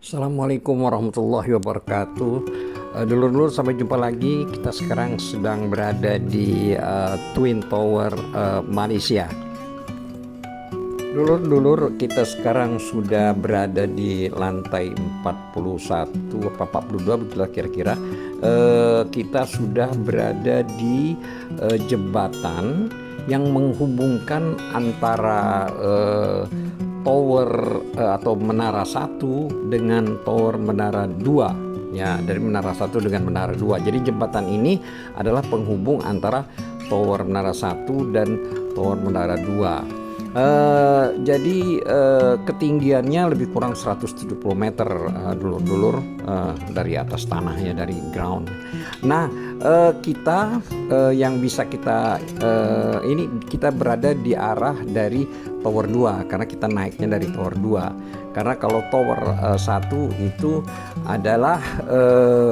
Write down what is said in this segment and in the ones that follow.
Assalamualaikum warahmatullahi wabarakatuh. Dulur-dulur, sampai jumpa lagi. Kita sekarang sedang berada di Twin Tower Malaysia. Dulur-dulur, kita sekarang sudah berada di lantai 41 atau 42 begitulah kira-kira. Kita sudah berada di jembatan yang menghubungkan antara tower atau menara 1 dengan tower menara 2 ya, dari menara 1 dengan menara 2. Jadi jembatan ini adalah penghubung antara tower menara 1 dan tower menara 2. Jadi ketinggiannya lebih kurang 170 meter dulur-dulur dari atas tanah ya, dari ground. Nah, kita yang bisa kita ini kita berada di arah dari tower 2 karena kita naiknya dari tower 2. Karena kalau tower 1 itu adalah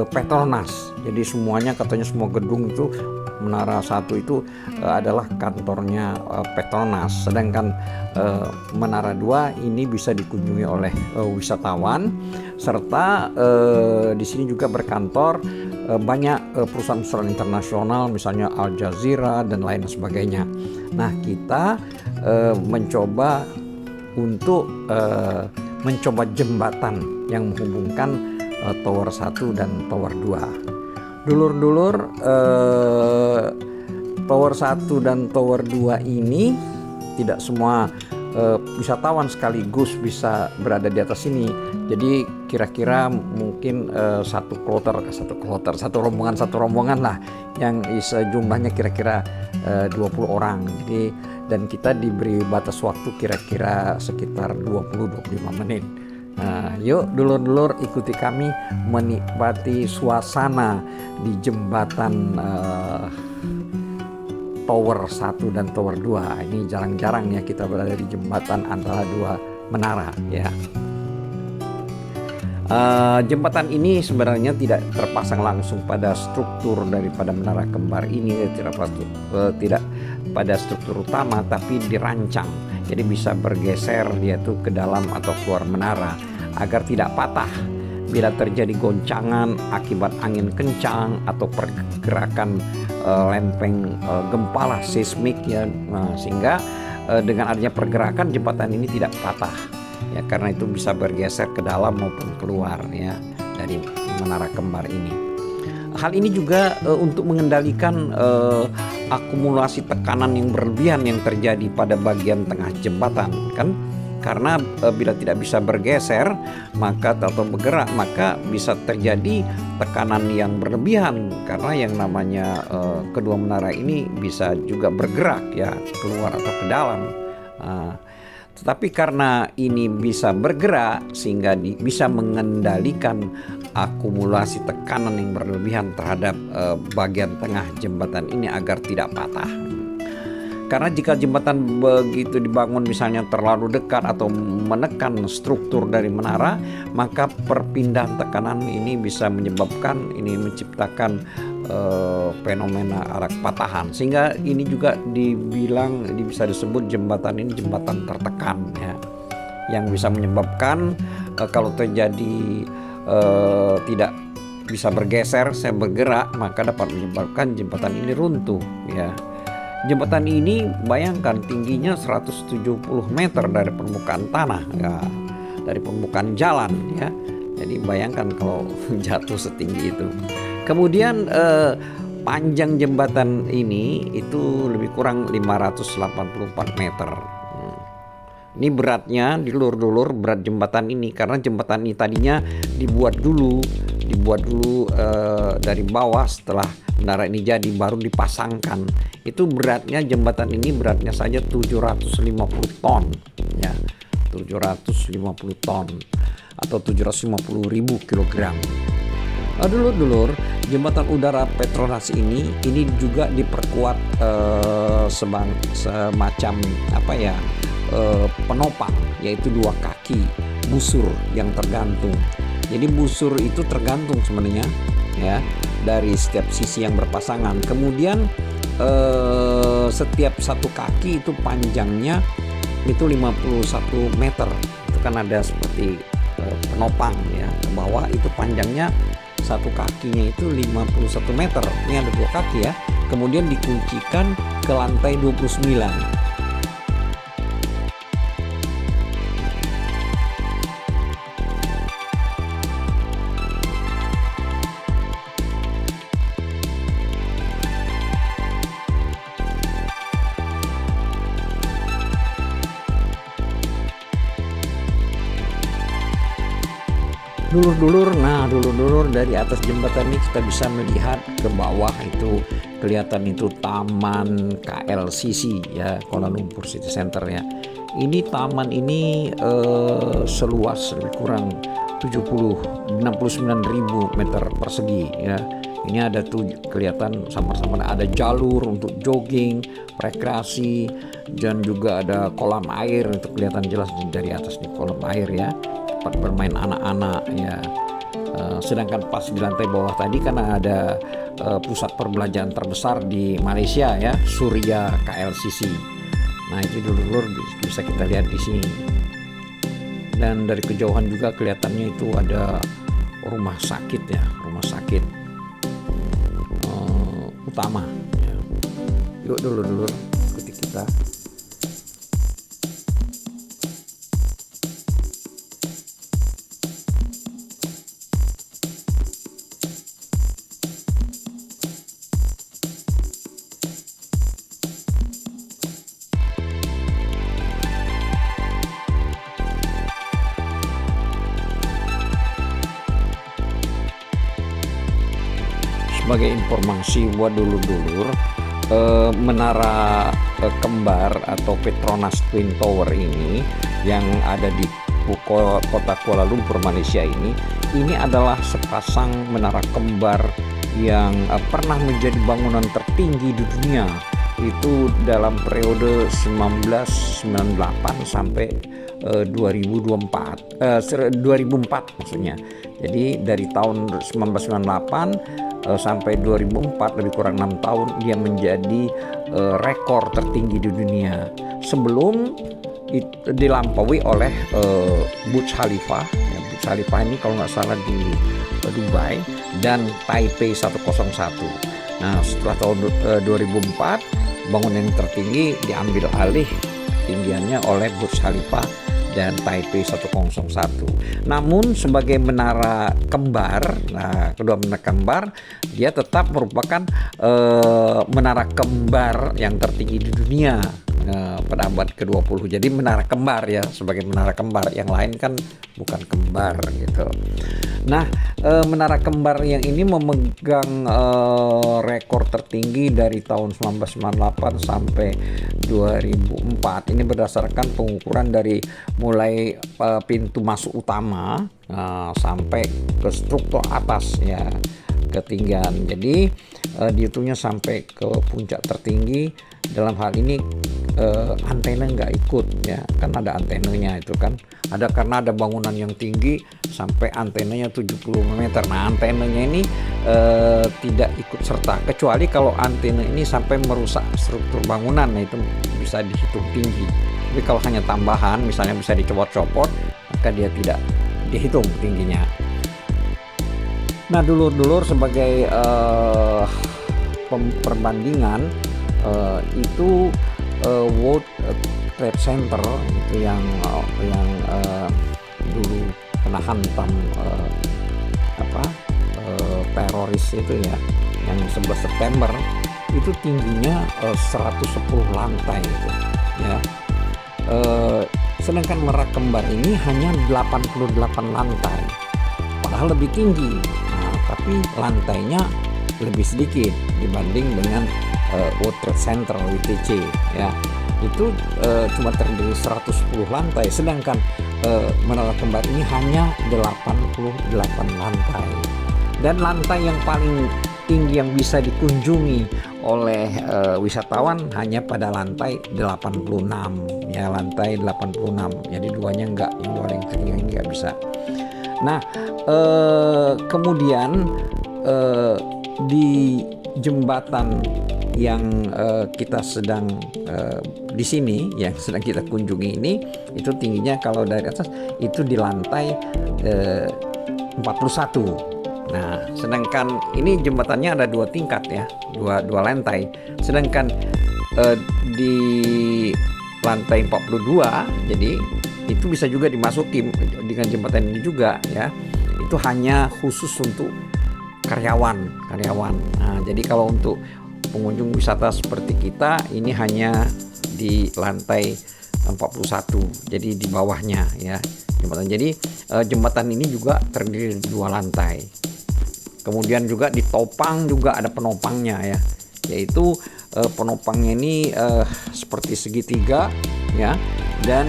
Petronas. Jadi semuanya katanya semua gedung itu menara 1 itu adalah kantornya Petronas, sedangkan menara 2 ini bisa dikunjungi oleh wisatawan, serta di sini juga berkantor banyak perusahaan-perusahaan internasional, misalnya Al Jazeera dan lain sebagainya. Nah, kita mencoba untuk mencoba jembatan yang menghubungkan tower 1 dan tower 2. Dulur-dulur, tower 1 dan tower 2 ini tidak semua wisatawan sekaligus bisa berada di atas sini. Jadi kira-kira mungkin satu satu rombongan lah, yang jumlahnya kira-kira 20 orang. Jadi dan kita diberi batas waktu kira-kira sekitar 20-25 menit. Nah, yuk dulur-dulur, ikuti kami menikmati suasana di jembatan tower 1 dan tower 2. Ini jarang-jarang ya kita berada di jembatan antara dua menara ya. Jembatan ini sebenarnya tidak terpasang langsung pada struktur daripada menara kembar ini, tidak pada struktur utama, tapi dirancang. Jadi bisa bergeser dia tuh ke dalam atau keluar menara agar tidak patah bila terjadi goncangan akibat angin kencang atau pergerakan lempeng gempa lah, seismik ya. Sehingga dengan adanya pergerakan jembatan ini tidak patah ya, karena itu bisa bergeser ke dalam maupun keluar ya dari menara kembar ini. Hal ini juga untuk mengendalikan akumulasi tekanan yang berlebihan yang terjadi pada bagian tengah jembatan kan, karena bila tidak bisa bergeser atau bergerak, maka bisa terjadi tekanan yang berlebihan, karena yang namanya kedua menara ini bisa juga bergerak ya, keluar atau ke dalam. Tetapi karena ini bisa bergerak sehingga bisa mengendalikan akumulasi tekanan yang berlebihan terhadap bagian tengah jembatan ini agar tidak patah. Karena jika jembatan begitu dibangun misalnya terlalu dekat atau menekan struktur dari menara, maka perpindahan tekanan ini bisa menciptakan fenomena arah patahan, sehingga ini juga bisa disebut jembatan ini jembatan tertekan ya, yang bisa menyebabkan kalau terjadi tidak bisa bergeser, bergerak, maka dapat menyebabkan jembatan ini runtuh ya. Jembatan ini bayangkan tingginya 170 meter dari permukaan tanah ya, dari permukaan jalan ya. Jadi bayangkan kalau jatuh setinggi itu. Kemudian panjang jembatan ini itu lebih kurang 584 meter. Ini beratnya dulur-dulur, berat jembatan ini, karena jembatan ini tadinya dibuat dulu dari bawah, setelah menara ini jadi baru dipasangkan. Itu beratnya jembatan ini beratnya saja 750 ton ya, 750 ton atau 750.000 kilogram. Dulur-dulur, jembatan udara Petronas ini juga diperkuat semacam penopang, yaitu 2 kaki busur yang tergantung. Jadi busur itu tergantung sebenarnya ya dari setiap sisi yang berpasangan. Kemudian setiap satu kaki itu panjangnya itu 51 meter. Itu kan ada seperti penopang ya ke bawah. Itu panjangnya satu kakinya itu 51 meter. Ini ada 2 kaki ya. Kemudian dikuncikan ke lantai 29. Dulur-dulur dari atas jembatan ini kita bisa melihat ke bawah, itu kelihatan itu Taman KLCC ya, Kuala Lumpur City Center ya. Ini taman ini seluas lebih kurang 69.000 meter persegi ya. Ini ada tuh kelihatan sama-sama ada jalur untuk jogging, rekreasi, dan juga ada kolam air, itu kelihatan jelas dari atas di kolam air ya. Tempat bermain anak-anak ya. Sedangkan pas di lantai bawah tadi karena ada pusat perbelanjaan terbesar di Malaysia ya, Suria KLCC. Nah itu dulu bisa kita lihat di sini. Dan dari kejauhan juga kelihatannya itu ada rumah sakit ya, rumah sakit utama ya. Yuk dulur ikuti kita. Sebagai informasi buat dulur-dulur, menara kembar atau Petronas Twin Tower ini yang ada di kota Kuala Lumpur Malaysia ini adalah sepasang menara kembar yang pernah menjadi bangunan tertinggi di dunia. Itu dalam periode 1998 sampai 2004 maksudnya. Jadi dari tahun 1998 sampai 2004, lebih kurang 6 tahun dia menjadi rekor tertinggi di dunia. Sebelum dilampaui oleh Burj Khalifa. Ya, Burj Khalifa ini kalau nggak salah di Dubai, dan Taipei 101. Nah setelah tahun 2004 bangunan yang tertinggi diambil alih tinggiannya oleh Burj Khalifa dan Taipei 101. Namun sebagai menara kembar, nah kedua menara kembar dia tetap merupakan menara kembar yang tertinggi di dunia pada abad ke-20. Jadi menara kembar ya, sebagai menara kembar, yang lain kan bukan kembar gitu. Nah menara kembar yang ini memegang rekor tertinggi dari tahun 1998 sampai 2004. Ini berdasarkan pengukuran dari mulai pintu masuk utama sampai ke struktur atas ya, ketinggian. Jadi dihitungnya sampai ke puncak tertinggi. Dalam hal ini antena nggak ikut ya, kan ada antenanya itu kan. Ada karena ada bangunan yang tinggi sampai antenanya 70 meter. Nah antenanya ini tidak ikut serta, kecuali kalau antena ini sampai merusak struktur bangunan, nah itu bisa dihitung tinggi. Tapi kalau hanya tambahan, misalnya bisa dicopot-copot, maka dia tidak dihitung tingginya. Nah dulur-dulur, sebagai perbandingan, itu World Trade Center itu yang dulu kena hantam teroris itu ya, yang 11 September itu tingginya 110 lantai itu ya. Sedangkan menara kembar ini hanya 88 lantai, padahal lebih tinggi. Nah, tapi lantainya lebih sedikit dibanding dengan World Trade Center WTC ya. Itu cuma terdiri 110 lantai, sedangkan menara kembar ini hanya 88 lantai. Dan lantai yang paling tinggi yang bisa dikunjungi oleh wisatawan hanya pada lantai 86 ya, lantai 86. Jadi duanya enggak, yang dua yang tinggi enggak bisa. Nah kemudian di jembatan yang kita sedang di sini yang sedang kita kunjungi ini itu tingginya kalau dari atas itu di lantai 41. Nah, sedangkan ini jembatannya ada 2 tingkat ya, dua lantai. Sedangkan di lantai 42, jadi itu bisa juga dimasuki dengan jembatan ini juga ya. Itu hanya khusus untuk karyawan. Nah, jadi kalau untuk pengunjung wisata seperti kita ini hanya di lantai 41, jadi di bawahnya ya jembatan. Jadi jembatan ini juga terdiri dari 2 lantai. Kemudian juga ditopang juga ada penopangnya ya, yaitu penopangnya ini seperti segitiga ya, dan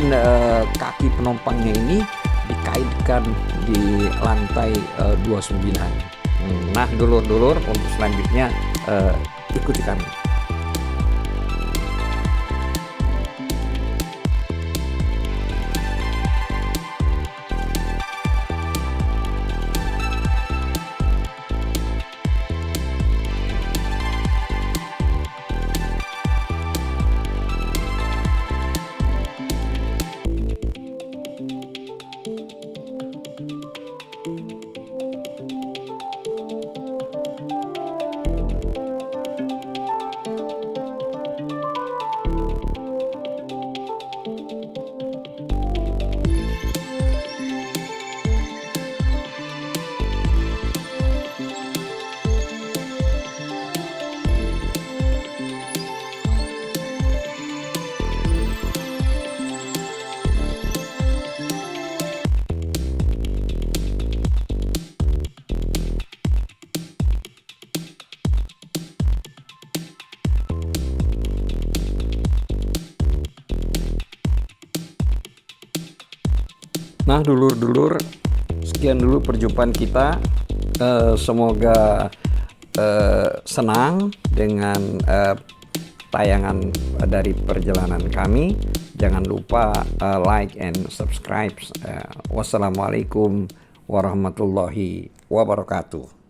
kaki penopangnya ini dikaitkan di lantai 29. Nah, dulur-dulur, untuk selanjutnya ikuti kami. Nah, dulur-dulur, sekian dulu perjumpaan kita. Semoga senang dengan tayangan dari perjalanan kami. Jangan lupa like and subscribe. Wassalamualaikum warahmatullahi wabarakatuh.